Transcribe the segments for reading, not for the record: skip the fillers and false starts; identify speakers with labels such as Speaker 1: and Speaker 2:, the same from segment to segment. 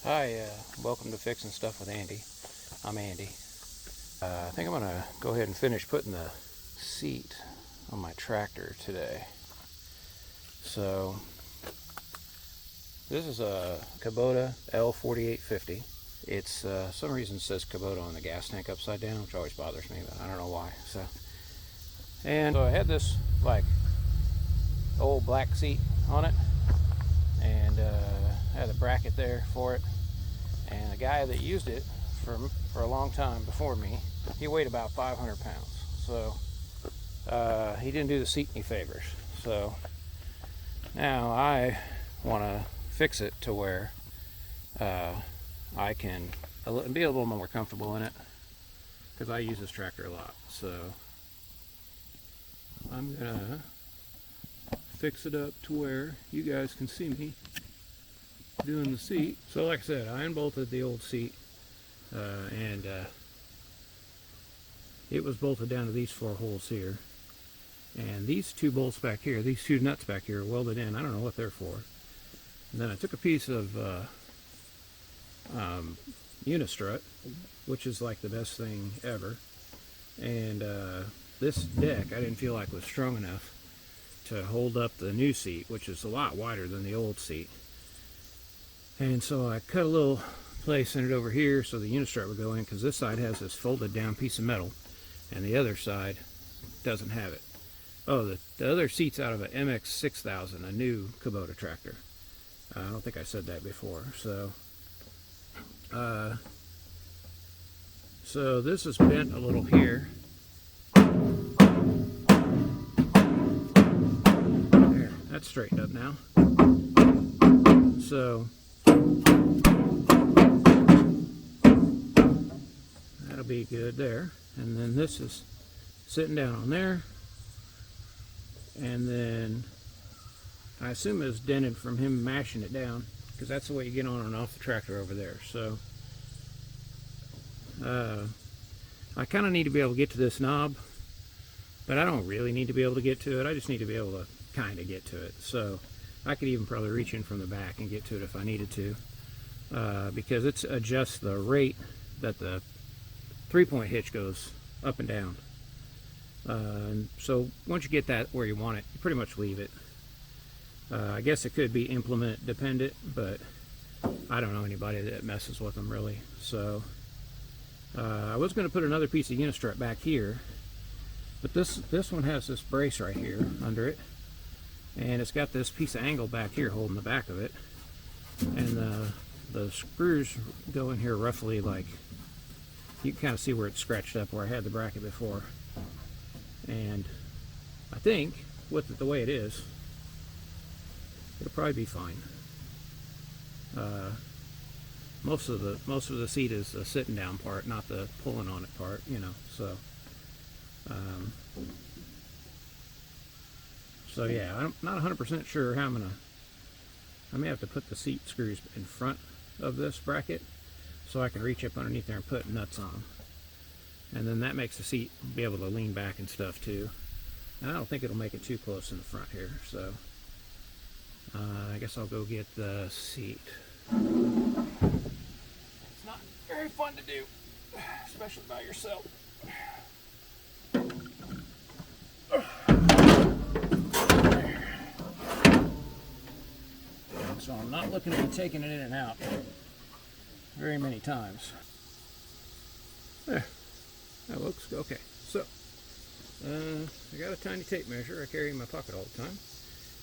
Speaker 1: Hi, welcome to Fixing Stuff with Andy. I'm Andy. I think I'm going to go ahead and finish putting the seat on my tractor today. So, this is a Kubota L4850. It's, some reason it says Kubota on the gas tank upside down, which always bothers me, but I don't know why. So I had this, like, old black seat on it, and I had a bracket there for it. And the guy that used it for a long time before me, he weighed about 500 pounds. So he didn't do the seat any favors. So now I want to fix it to where I can be a little more comfortable in it, because I use this tractor a lot. So I'm gonna fix it up to where you guys can see me doing the seat. So like I said, I unbolted the old seat and it was bolted down to these 4 holes here, and these 2 bolts back here, these 2 nuts back here are welded in. I don't know what they're for. And then I took a piece of unistrut, which is like the best thing ever, and this deck I didn't feel like was strong enough to hold up the new seat, which is a lot wider than the old seat. And so I cut a little place in it over here so the unistrut would go in, because this side has this folded down piece of metal and the other side doesn't have it. Oh, the other seat's out of an MX6000, a new Kubota tractor. I don't think I said that before. So so this is bent a little here. There, that's straightened up now. So that'll be good there. And then this is sitting down on there, and then I assume it was dented from him mashing it down, because that's the way you get on and off the tractor over there. So I kind of need to be able to get to this knob, but I don't really need to be able to get to it. I just need to be able to kind of get to it. So I could even probably reach in from the back and get to it if I needed to, because it adjusts the rate that the 3-point hitch goes up and down. So once you get that where you want it, you pretty much leave it. I guess it could be implement dependent, but I don't know anybody that messes with them really. So I was going to put another piece of unistrut back here, but this one has this brace right here under it, and it's got this piece of angle back here holding the back of it, and the screws go in here roughly, like, you can kind of see where it's scratched up where I had the bracket before. And I think with it the way it is, it'll probably be fine. Most of the seat is the sitting down part, not the pulling on it part, you know. So yeah, I'm not 100% sure how I may have to put the seat screws in front of this bracket so I can reach up underneath there and put nuts on them. And then that makes the seat be able to lean back and stuff too. And I don't think it'll make it too close in the front here. So I guess I'll go get the seat. It's not very fun to do, especially by yourself. So I'm not looking to be taking it in and out very many times. There, that looks okay. So I got a tiny tape measure I carry in my pocket all the time,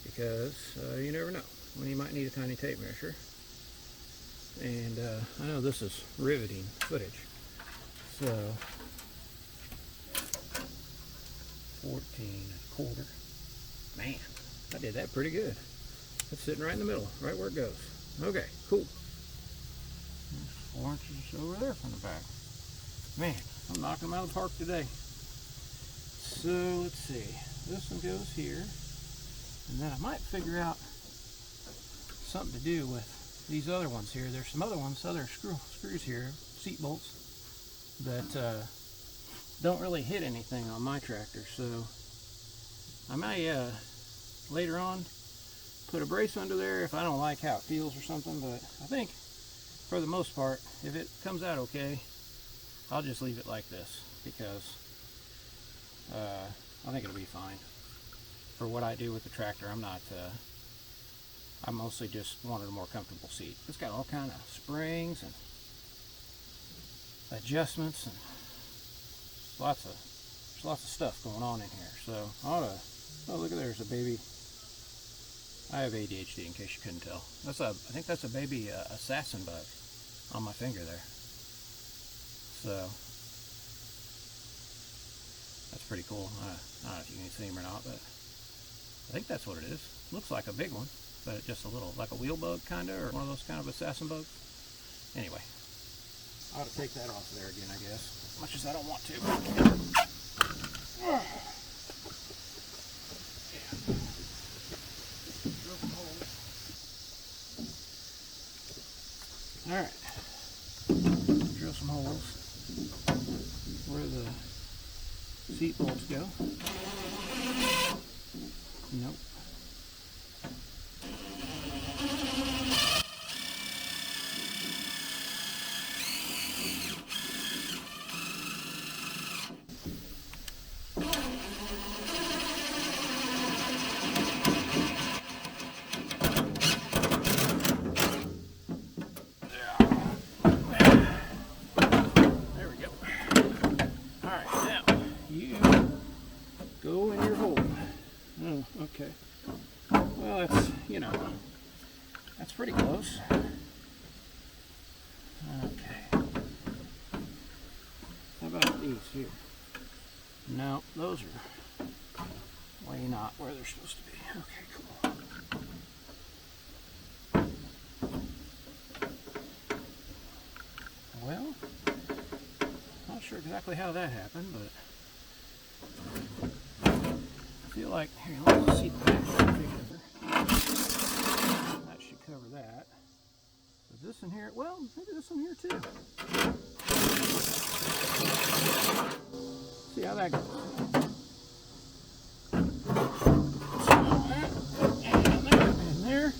Speaker 1: because you never know when you might need a tiny tape measure. And I know this is riveting footage, so 14.25. Man, I did that pretty good. It's sitting right in the middle, right where it goes. Okay, cool. There's 4 inches over there from the back. Man, I'm knocking them out of the park today. So let's see. This one goes here, and then I might figure out something to do with these other ones here. There's some other ones, other screws here, seat bolts, that don't really hit anything on my tractor. So I may later on put a brace under there if I don't like how it feels or something, but I think for the most part, if it comes out okay, I'll just leave it like this, because I think it'll be fine. For what I do with the tractor, I mostly just wanted a more comfortable seat. It's got all kind of springs and adjustments, and there's lots of stuff going on in here. So I ought to, oh look at there's a baby. I have ADHD in case you couldn't tell. I think that's a baby assassin bug on my finger there. So that's pretty cool. I don't know if you can see him or not, but I think that's what it is. Looks like a big one, but just a little, like a wheel bug kind of, or one of those kind of assassin bugs. Anyway, I ought to take that off there again, I guess, as much as I don't want to. All right, drill some holes where the seat bolts go. Nope. Okay. Well, that's, that's pretty close. Okay. How about these here? No, those are way not where they're supposed to be. Okay, cool. Well, not sure exactly how that happened, but I feel like, here, let's see the back cover. That should cover that. Is this in here? Well, maybe this in here too. See how that goes. And there.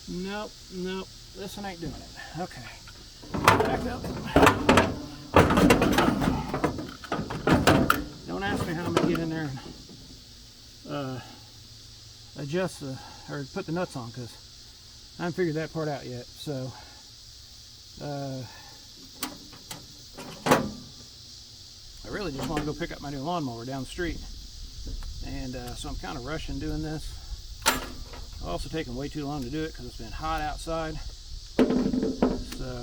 Speaker 1: Nope, nope. This one ain't doing it. Okay. Back up. Don't ask me how I'm going to get in there and adjust or put the nuts on, because I haven't figured that part out yet. So I really just want to go pick up my new lawnmower down the street, and so I'm kind of rushing doing this. I've also taken way too long to do it because it's been hot outside. So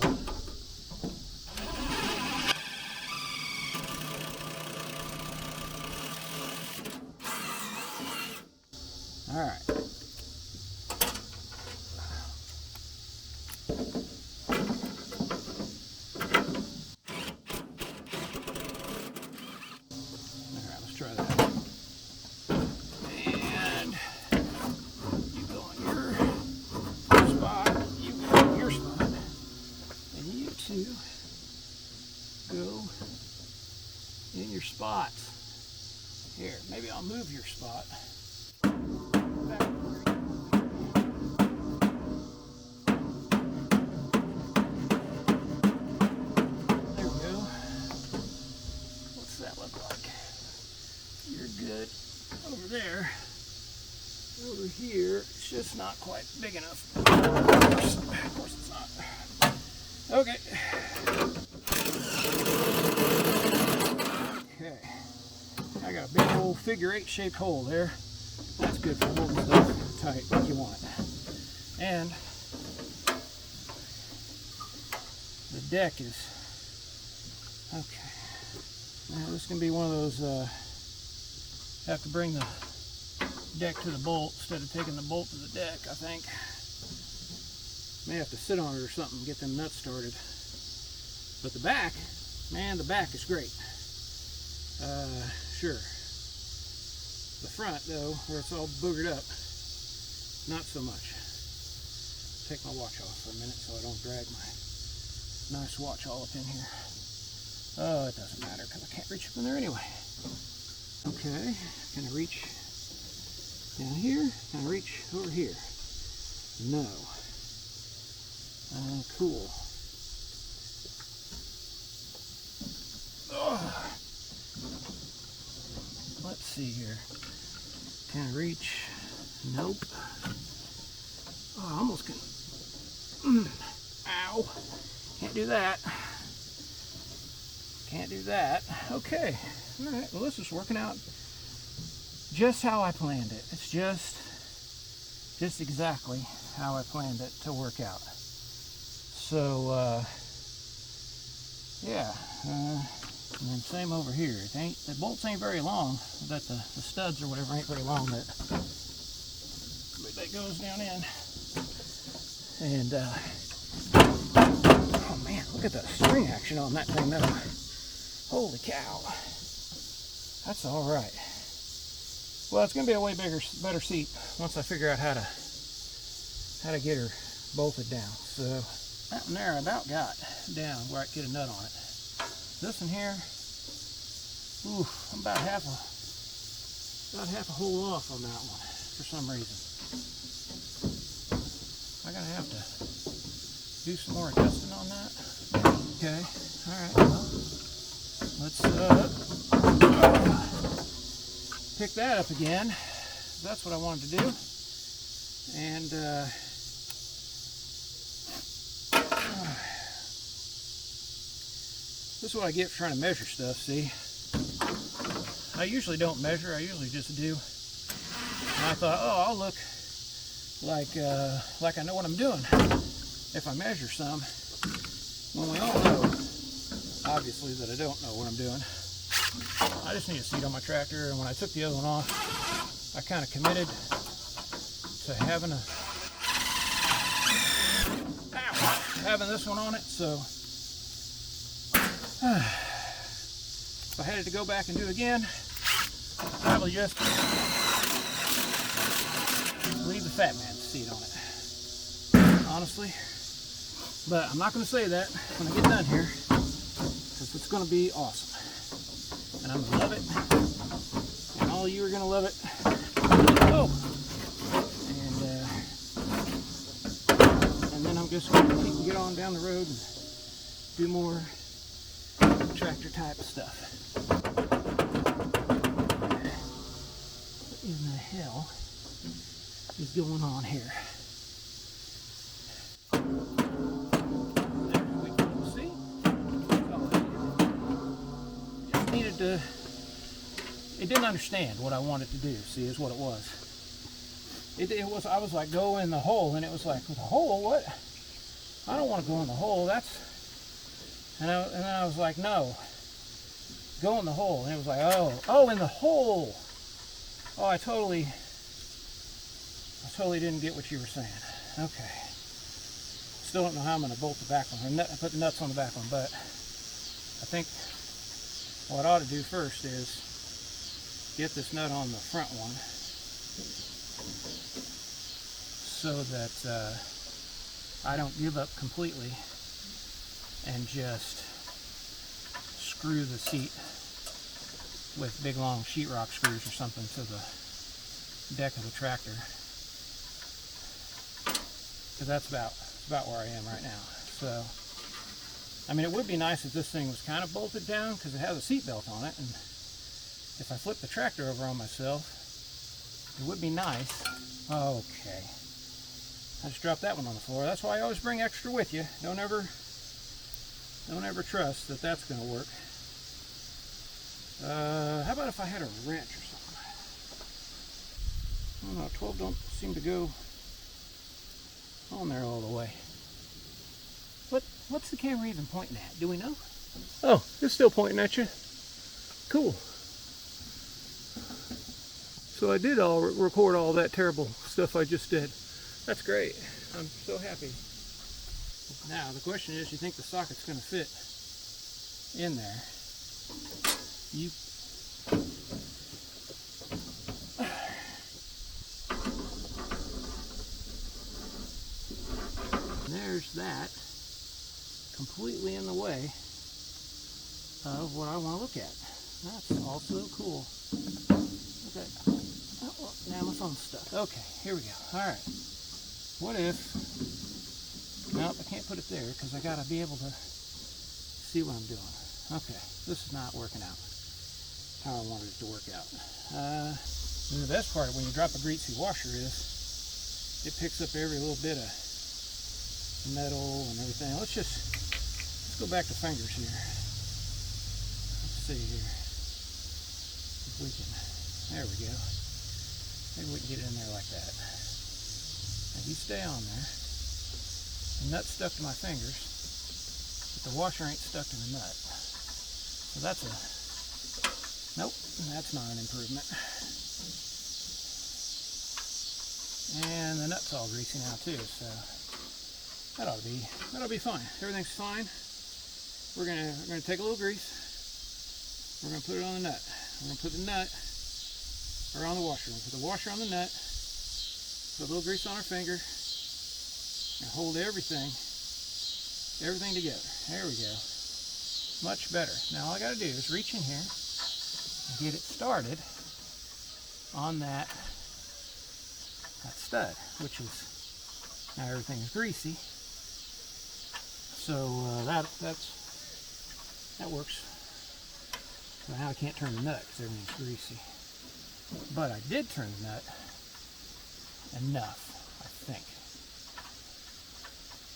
Speaker 1: all right. All right, let's try that. And you go in your spot, you go in your spot, and you two go in your spots. Here, maybe I'll move your spot. Good over there. Over here, it's just not quite big enough. Of course it's not. Okay. Okay. I got a big old figure 8 shaped hole there. That's good for holding stuff tight like you want it. And the deck is okay. Now this is gonna be one of those have to bring the deck to the bolt instead of taking the bolt to the deck, I think. May have to sit on it or something to get them nuts started. But the back, man, the back is great. Sure. The front, though, where it's all boogered up, not so much. Take my watch off for a minute so I don't drag my nice watch all up in here. Oh, it doesn't matter because I can't reach up in there anyway. Okay, gonna reach down here, gonna reach over here. No. Cool. Oh. Let's see here. Can I reach? Nope. Oh, I almost can. Ow. Can't do that. Can't do that. Okay. All right. Well, this is working out just how I planned it. It's just exactly how I planned it to work out. So, yeah. And then same over here. The bolts ain't very long. That the studs or whatever ain't very long. But that goes down in. And oh man, look at that string action on that thing though. Holy cow. That's all right. Well, it's gonna be a way better seat once I figure out how to get her bolted down. So that one there I about got down where I could get a nut on it. This one here, ooh, I'm about half a hole off on that one for some reason. I'm gonna have to do some more adjusting on that. Okay, all right. Well, let's pick that up again. That's what I wanted to do. And this is what I get for trying to measure stuff, see? I usually don't measure, I usually just do. And I thought, oh, I'll look like I know what I'm doing if I measure some. When we all know, obviously, that I don't know what I'm doing. I just need a seat on my tractor, and when I took the other one off, I kind of committed to having this one on it, so if I had to go back and do it again, I'd probably just leave the fat man's seat on it, honestly. But I'm not going to say that when I get done here, because it's going to be awesome. And I'm going to love it, and all you are going to love it. Oh! And then I'm just going to get on down the road and do more tractor type stuff. What in the hell is going on here? See? Just needed to. It didn't understand what I wanted to do. See, is what it was. It was. I was like, go in the hole, and it was like, the hole? What? I don't want to go in the hole. That's. And then I was like, no, go in the hole. And it was like, oh, in the hole. Oh, I totally didn't get what you were saying. Okay. Still don't know how I'm going to bolt the back one, or put the nuts on the back one, but I think what I ought to do first is get this nut on the front one so that I don't give up completely and just screw the seat with big long sheetrock screws or something to the deck of the tractor. Because that's about where I am right now. So, I mean, it would be nice if this thing was kind of bolted down because it has a seat belt on it, and if I flip the tractor over on myself, it would be nice. Okay. I just dropped that one on the floor. That's why I always bring extra with you. Don't ever trust that that's going to work. How about if I had a wrench or something? I don't know, 12 don't seem to go on there all the way. What's the camera even pointing at? Do we know? Oh, it's still pointing at you. Cool. So I did record all that terrible stuff I just did. That's great. I'm so happy. Now the question is, you think the socket's going to fit in there? There's that, completely in the way of what I want to look at. That's also cool. Okay. Oh, well, now my phone's stuck. Okay, here we go. All right. what if, nope, I can't put it there because I gotta be able to see what I'm doing. Okay, this is not working out how I wanted it to work out. And the best part of when you drop a greasy washer is it picks up every little bit of metal and everything. Let's go back to fingers here. Let's see here if we can, there we go. Maybe we can get it in there like that. Now you stay on there. The nut's stuck to my fingers, but the washer ain't stuck to the nut. So that's a, nope, that's not an improvement. And the nut's all greasy now too, so that ought to be fine. Everything's fine. We're gonna take a little grease. We're gonna put it on the nut. We're gonna put the nut or on the washer. We're gonna put the washer on the nut. Put a little grease on our finger and hold everything together. There we go. Much better. Now all I gotta do is reach in here and get it started on that stud, which is, now everything is greasy. So that works. So now I can't turn the nut because everything's greasy. But I did turn the nut enough, I think.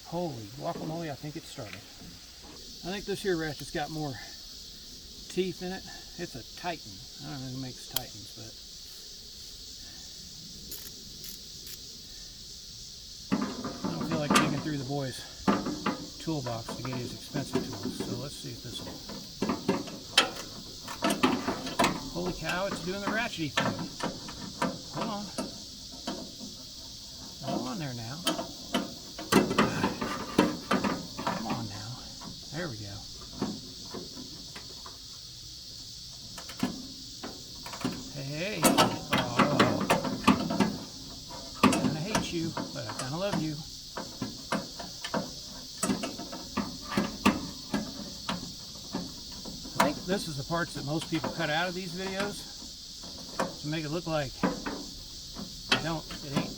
Speaker 1: Holy guacamole, I think it started. I think this here ratchet's got more teeth in it. It's a Titan. I don't know who makes Titans, but I don't feel like digging through the boy's toolbox to get his expensive tools. So let's see if this will. Holy cow, it's doing the ratchety thing. Come on. Come on there now. Come on now. There we go. Hey. Oh. I kinda hate you, but I kinda love you. I think this is the parts that most people cut out of these videos to make it look like it ain't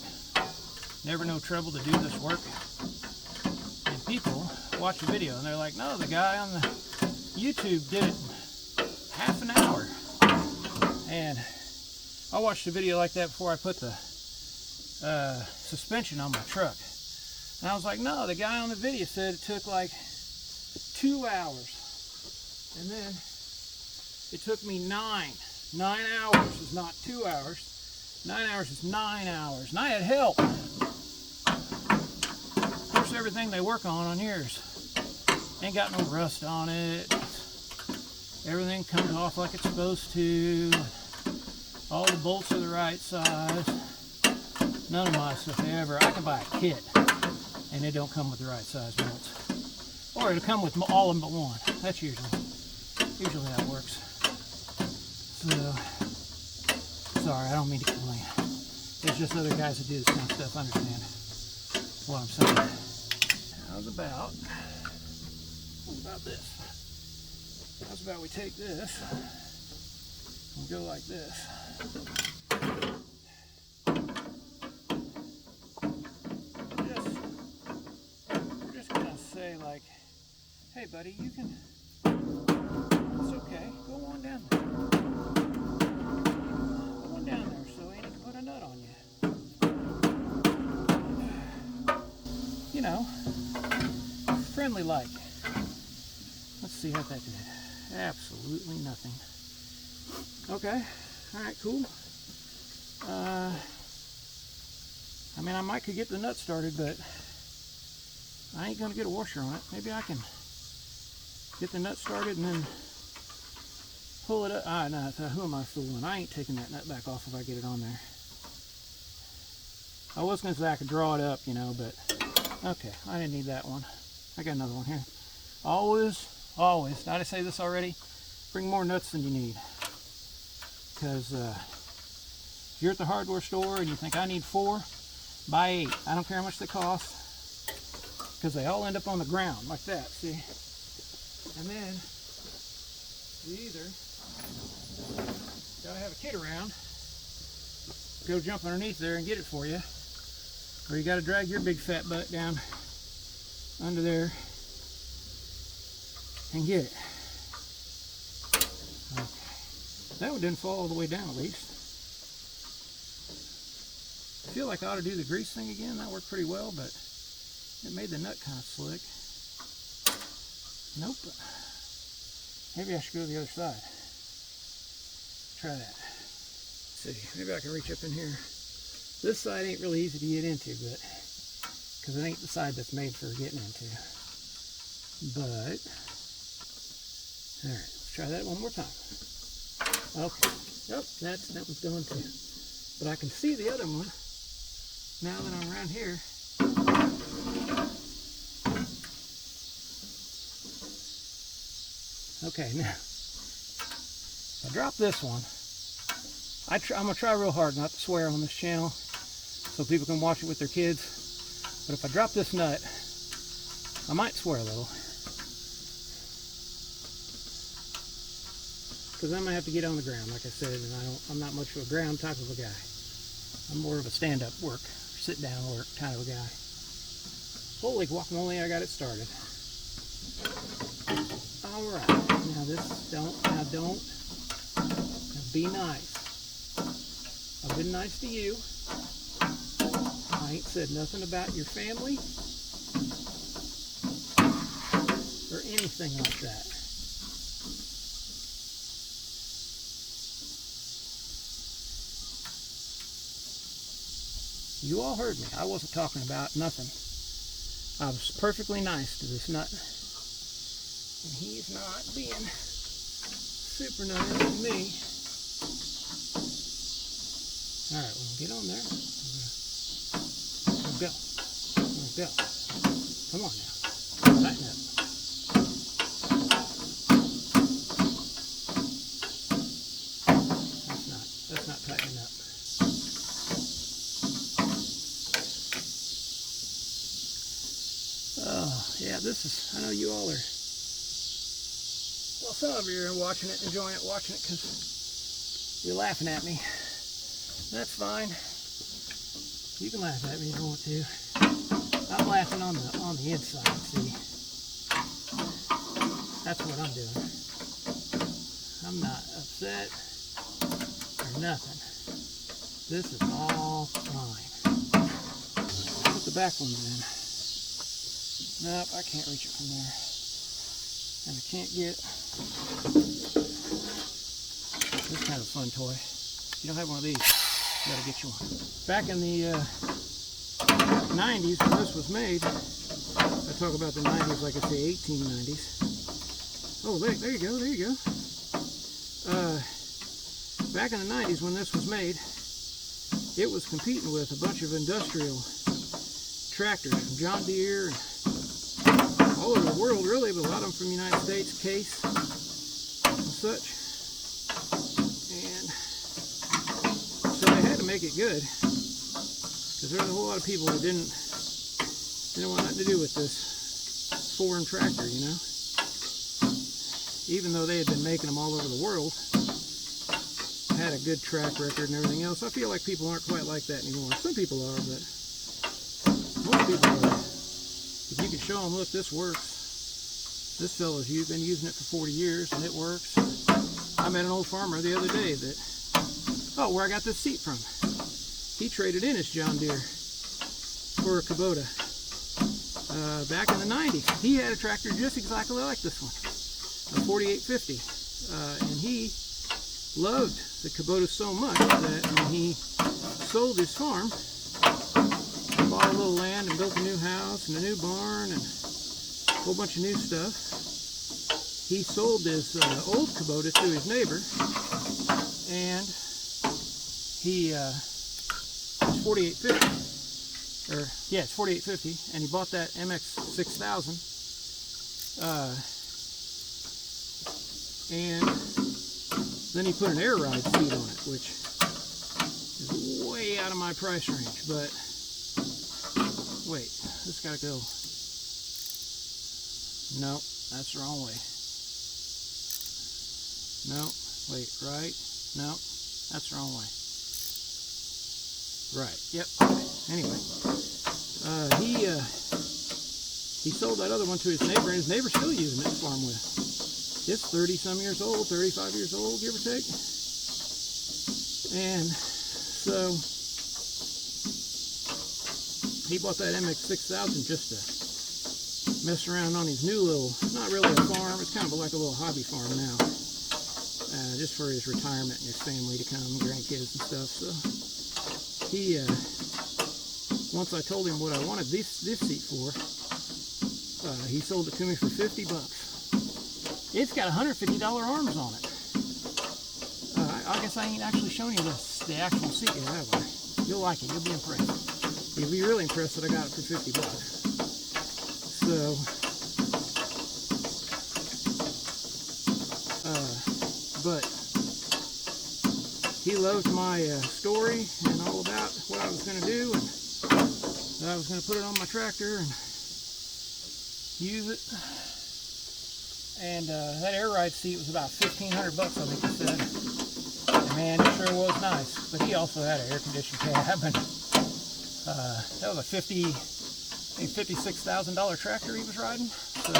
Speaker 1: never no trouble to do this work. And people watch a video and they're like, no, the guy on the YouTube did it in half an hour. And I watched a video like that before I put the suspension on my truck. And I was like, no, the guy on the video said it took like 2 hours. And then it took me 9 hours is not 2 hours. 9 hours is 9 hours. And I had help. Of course, everything they work on yours ain't got no rust on it. Everything comes off like it's supposed to. All the bolts are the right size. None of my stuff ever. I can buy a kit and it don't come with the right size bolts. Or it'll come with all of them but one. That's usually how it works. So, sorry, I don't mean to complain. There's just other guys that do this kind of stuff. Understand what I'm saying. How's about this? How's about we take this and go like this? We're just gonna say like, hey buddy, you can, it's okay, go on down there. Go on down there so Andy can put a nut on you. You know, friendly like. Let's see how that did. Absolutely nothing. Okay, alright, cool. I mean, I might could get the nut started, but I ain't gonna get a washer on it. Maybe I can get the nut started and then pull it up. No, who am I fooling? I ain't taking that nut back off if I get it on there. I was gonna say I could draw it up, you know, but okay, I didn't need that one. I got another one here. Always, did I say this already? Bring more nuts than you need. Because if you're at the hardware store and you think I need 4, buy 8. I don't care how much they cost. Because they all end up on the ground like that, see? And then you either gotta have a kid around, go jump underneath there and get it for you, or you got to drag your big fat butt down under there and get it. Okay. That one didn't fall all the way down, at least. I feel like I ought to do the grease thing again. That worked pretty well, but it made the nut kind of slick. Nope. Maybe I should go to the other side. Try that. Let's see, maybe I can reach up in here. This side ain't really easy to get into, but because it ain't the side that's made for getting into. But all right, let's try that one more time. Okay. Oh, that one's going too. But I can see the other one now that I'm around here. Okay, now if I drop this one, I'm gonna try real hard not to swear on this channel so people can watch it with their kids. But if I drop this nut, I might swear a little, because I'm gonna have to get on the ground, like I said, and I'm not much of a ground type of a guy. I'm more of a stand-up work, sit down work kind of a guy. Holy guacamole, I got it started. All right, now don't be nice. I've been nice to you. I ain't said nothing about your family or anything like that. You all heard me. I wasn't talking about nothing. I was perfectly nice to this nut. And he's not being super nice to me. Alright, we'll get on there. We'll go. We'll go. Come on now. Tighten up. That's not tightening up. Oh, yeah, this is, I know you all are, well, some of you are watching it, enjoying it, watching it because you're laughing at me. That's fine. You can laugh at me if you want to. I'm laughing on the inside, see? That's what I'm doing. I'm not upset or nothing. This is all fine. Put the back ones in. Nope, I can't reach it from there. And I can't get this kind of fun toy. If you don't have one of these, you gotta get you one. Back in the 90s when this was made, I talk about the 90s like I say 1890s. Oh, there you go, there you go. Back in the 90s when this was made, it was competing with a bunch of industrial tractors from John Deere and all over the world really, but a lot of them from the United States, Case and such. And so they had to make it good, because there was a whole lot of people that didn't want nothing to do with this foreign tractor, you know. Even though they had been making them all over the world, had a good track record and everything else. I feel like people aren't quite like that anymore. Some people are, but most people are. If you can show them, look, this works. This fellow's been using it for 40 years and it works. I met an old farmer the other day that, oh, where I got this seat from. He traded in his John Deere for a Kubota. Back in the 90s, he had a tractor just exactly like this one, a 4850. And he loved the Kubota so much that when he sold his farm, bought a little land and built a new house and a new barn and a whole bunch of new stuff, he sold this old Kubota to his neighbor, and he it's 4850, or yeah, it's 4850, and he bought that MX6000, and then he put an air ride seat on it, which is way out of my price range. But wait, this gotta go. Nope, that's the wrong way. Nope, wait, right? Nope, that's the wrong way. Right, yep. Anyway, he sold that other one to his neighbor, and his neighbor's still using it to farm with. It's 30 some years old, 35 years old, give or take. And so he bought that MX6000 just to mess around on his new little, not really a farm, it's kind of like a little hobby farm now. Just for his retirement and his family to come, grandkids and stuff. So he, once I told him what I wanted this seat for, he sold it to me for $50. It's got $150 arms on it. I guess I ain't actually shown you the actual seat yet, have I? You'll like it. You'll be impressed. You'll be really impressed that I got it for $50. So, but he loved my story and all about what I was going to do, and I was going to put it on my tractor and use it. And that air ride seat was about $1,500, I think he said. And man, it sure was nice. But he also had an air-conditioned cab, and that was a $56,000 tractor he was riding. So,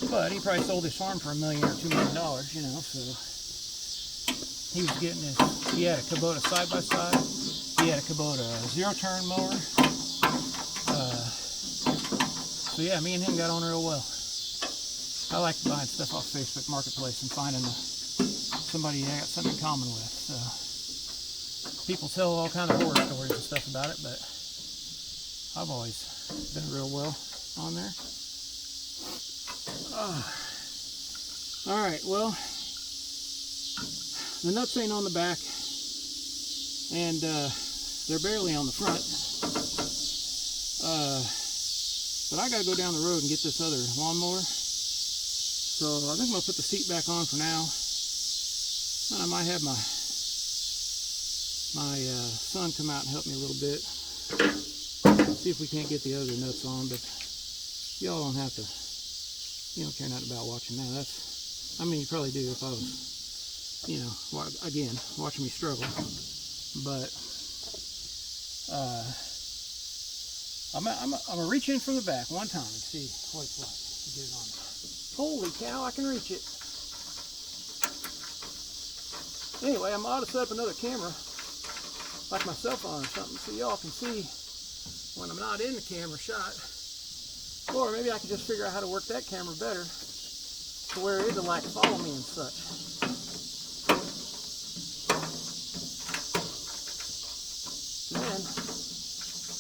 Speaker 1: but he probably sold his farm for $1 million or $2 million, you know. So he was getting his. He had a Kubota side-by-side. He had a Kubota zero-turn mower. So yeah, me and him got on real well. I like buying stuff off Facebook Marketplace and finding somebody I got something in common with. So people tell all kinds of horror stories and stuff about it, but I've always been real well on there. All right, well, the nuts ain't on the back, and they're barely on the front. But I gotta go down the road and get this other lawnmower. So I think I'm gonna put the seat back on for now. And I might have my son come out and help me a little bit. See if we can't get the other nuts on, but y'all don't have to, you don't care nothing about watching that. That's, I mean, you probably do if I was, you know, again, watching me struggle. But, I'm gonna reach in from the back one time and see what it's like. Get it on. Holy cow, I can reach it. Anyway, I'm ought to set up another camera, like my cell phone or something, so y'all can see when I'm not in the camera shot. Or maybe I could just figure out how to work that camera better to where it isn't like follow me and such. Then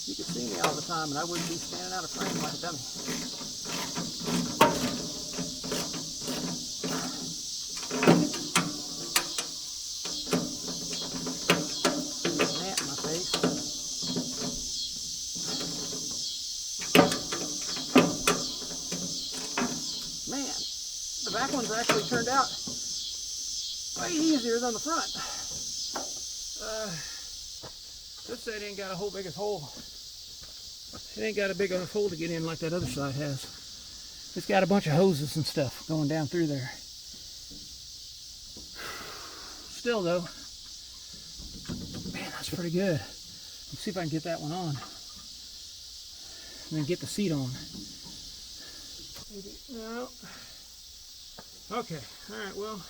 Speaker 1: you could see me all the time and I wouldn't be standing out of frame like a dummy. The back ones actually turned out way easier than the front. This side ain't got a whole biggest hole. It ain't got a big enough hole to get in like that other side has. It's got a bunch of hoses and stuff going down through there. Still though, man, that's pretty good. Let's see if I can get that one on. And then get the seat on. Maybe, no. Okay, alright, well,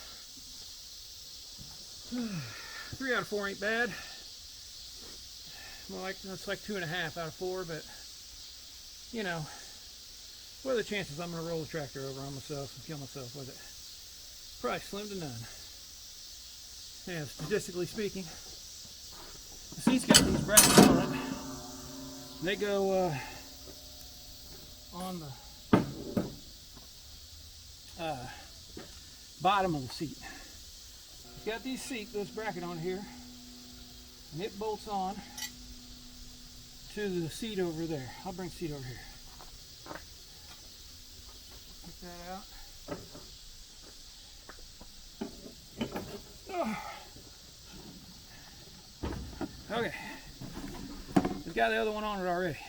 Speaker 1: 3 out of 4 ain't bad. Well, that's like 2.5 out of 4, but, you know, what are the chances I'm going to roll the tractor over on myself and kill myself with it? Probably slim to none. Yeah, statistically speaking. The seat's got these brackets on it. They go on the bottom of the seat. It's got this bracket on here, and it bolts on to the seat over there. I'll bring the seat over here. Take that out. Oh. Okay. It's got the other one on it already.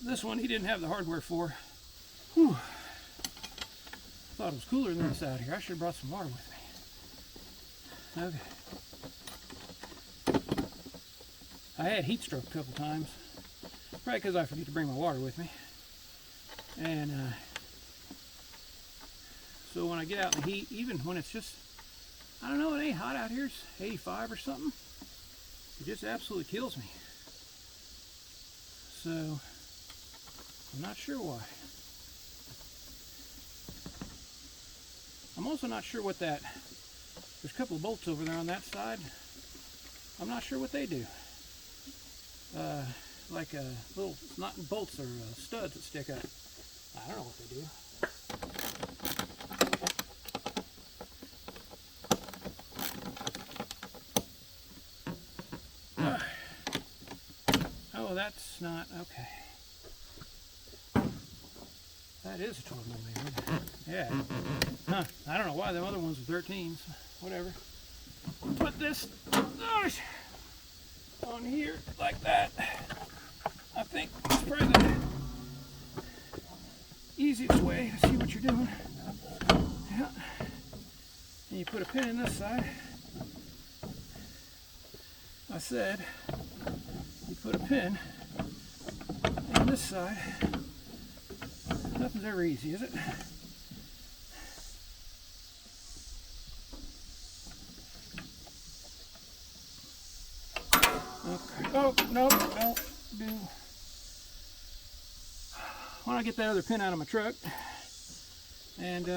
Speaker 1: This one he didn't have the hardware for. Whew. Thought it was cooler than this out here. I should have brought some water with me. Okay. I had heat stroke a couple times. Probably because I forget to bring my water with me. And so when I get out in the heat, even when it's just, I don't know, it ain't hot out here, it's 85 or something, it just absolutely kills me. So I'm not sure why. I'm also not sure what that, there's a couple of bolts over there on that side. I'm not sure what they do. Like little, not bolts, or studs that stick up. I don't know what they do. Oh, that's not, okay. That is a 12mm. Yeah. Huh. I don't know why the other ones are 13s. Whatever. Put this on here like that. I think it's probably the easiest way to see what you're doing. Yeah. And you put a pin in this side. I said you put a pin in this side. Nothing's ever easy, is it? Okay. Oh, no, don't do. When I get that other pin out of my truck, and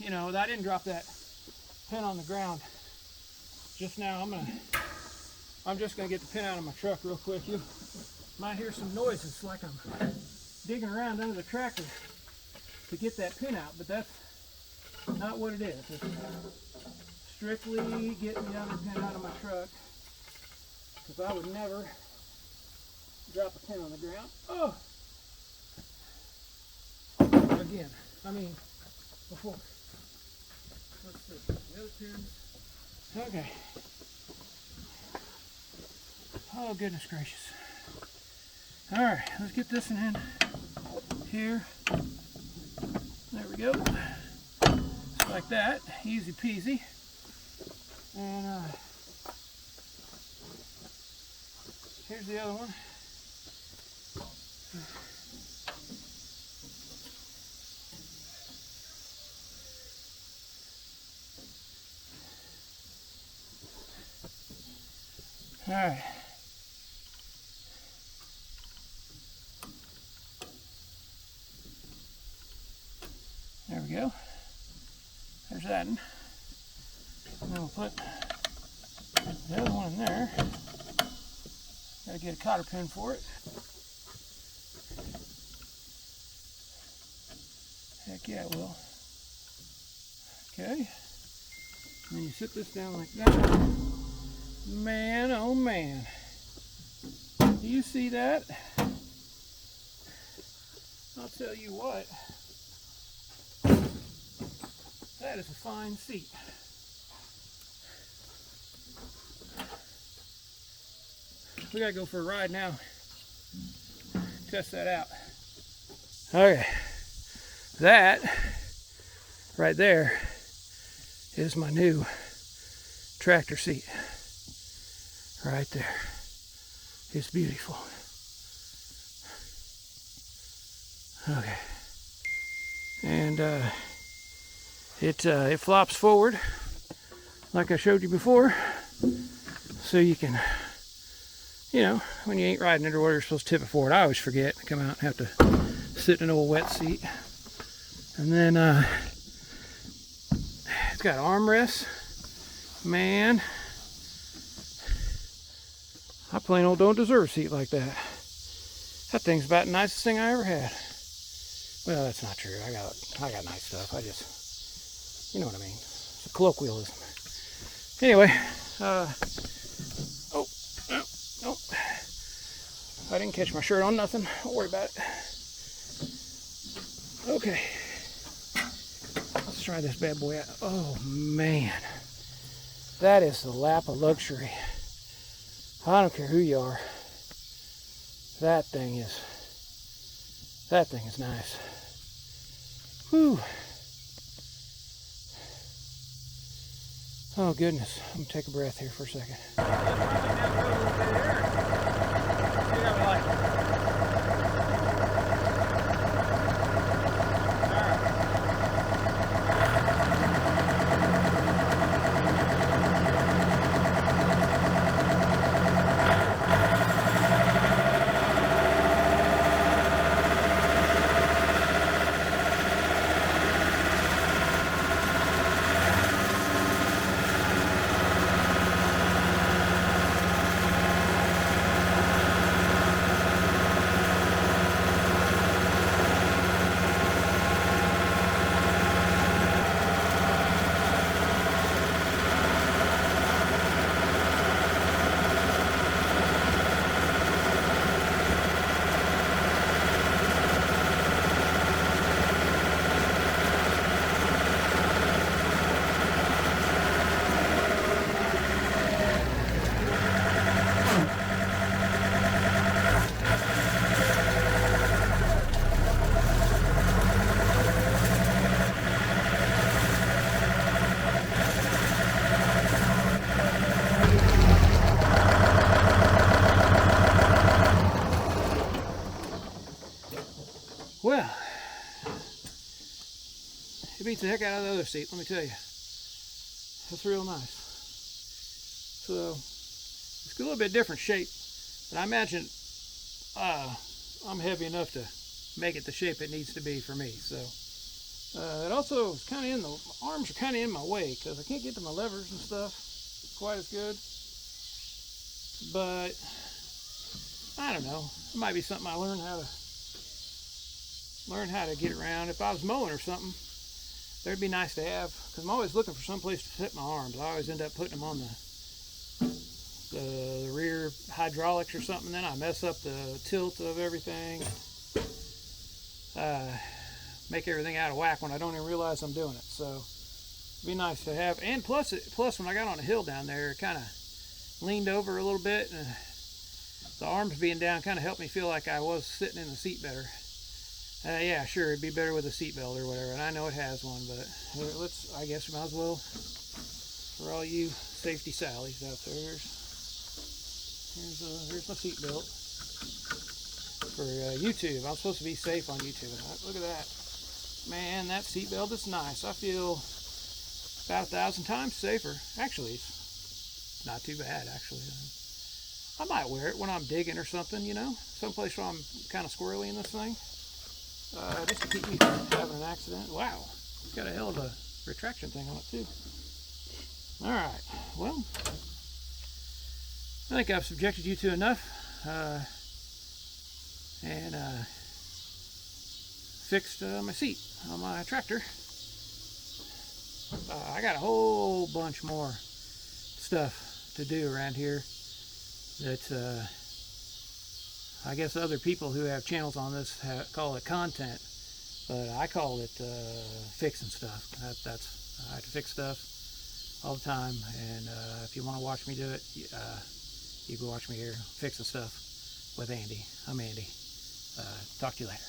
Speaker 1: you know, I didn't drop that pin on the ground just now. I'm just gonna get the pin out of my truck real quick. You might hear some noises like I'm digging around under the tractor to get that pin out, but that's not what it is. It's strictly getting the other pin out of my truck, because I would never drop a pin on the ground. Oh! Again, I mean, before. Let's see, the other pins. Okay. Oh, goodness gracious. All right, let's get this one in here. There we go. Just like that, easy peasy. And here's the other one. All right. There we go. There's that one. And then we'll put the other one in there. Gotta get a cotter pin for it. Heck yeah, it will. Okay. And then you sit this down like that. Man, oh man. Do you see that? I'll tell you what. That is a fine seat. We gotta go for a ride now. Test that out. Okay. That right there is my new tractor seat. Right there. It's beautiful. Okay. And it flops forward like I showed you before, so you can, you know, when you ain't riding it or whatever, you're supposed to tip it forward. I always forget. I come out and have to sit in an old wet seat. And then it's got armrests. Man, I plain old don't deserve a seat like that. That thing's about the nicest thing I ever had. Well, that's not true. I got nice stuff. I just, you know what I mean. It's a colloquialism. Anyway, oh, I didn't catch my shirt on nothing. Don't worry about it. Okay, let's try this bad boy out. Oh man, that is the lap of luxury. I don't care who you are. That thing is nice. Whew. Oh goodness, I'm gonna take a breath here for a second. beats the heck out of the other seat, let me tell you. That's real nice. So it's a little bit different shape, but I imagine I'm heavy enough to make it the shape it needs to be for me. So it also is kind of in the arms are kind of in my way because I can't get to my levers and stuff quite as good. But I don't know. It might be something I learn how to get around. If I was mowing or something, that'd be nice to have, because I'm always looking for some place to set my arms. I always end up putting them on the rear hydraulics or something, then I mess up the tilt of everything, make everything out of whack when I don't even realize I'm doing it. So it'd be nice to have. And plus when I got on the hill down there, it kind of leaned over a little bit, and the arms being down kind of helped me feel like I was sitting in the seat better. Yeah, sure, it'd be better with a seatbelt or whatever, and I know it has one, but I guess we might as well, for all you safety Sallies out there, here's my seatbelt for YouTube. I'm supposed to be safe on YouTube. Look at that. Man, that seatbelt is nice. I feel about 1,000 times safer. Actually, it's not too bad, actually. I might wear it when I'm digging or something, you know, someplace where I'm kind of squirrely in this thing. Just to keep me from having an accident. Wow, it's got a hell of a retraction thing on it too. Alright, well, I think I've subjected you to enough, and fixed my seat on my tractor. I got a whole bunch more stuff to do around here that I guess other people who have channels on this call it content, but I call it fixing stuff. I have to fix stuff all the time, and if you want to watch me do it, you can watch me here fixing stuff with Andy. I'm Andy. Talk to you later.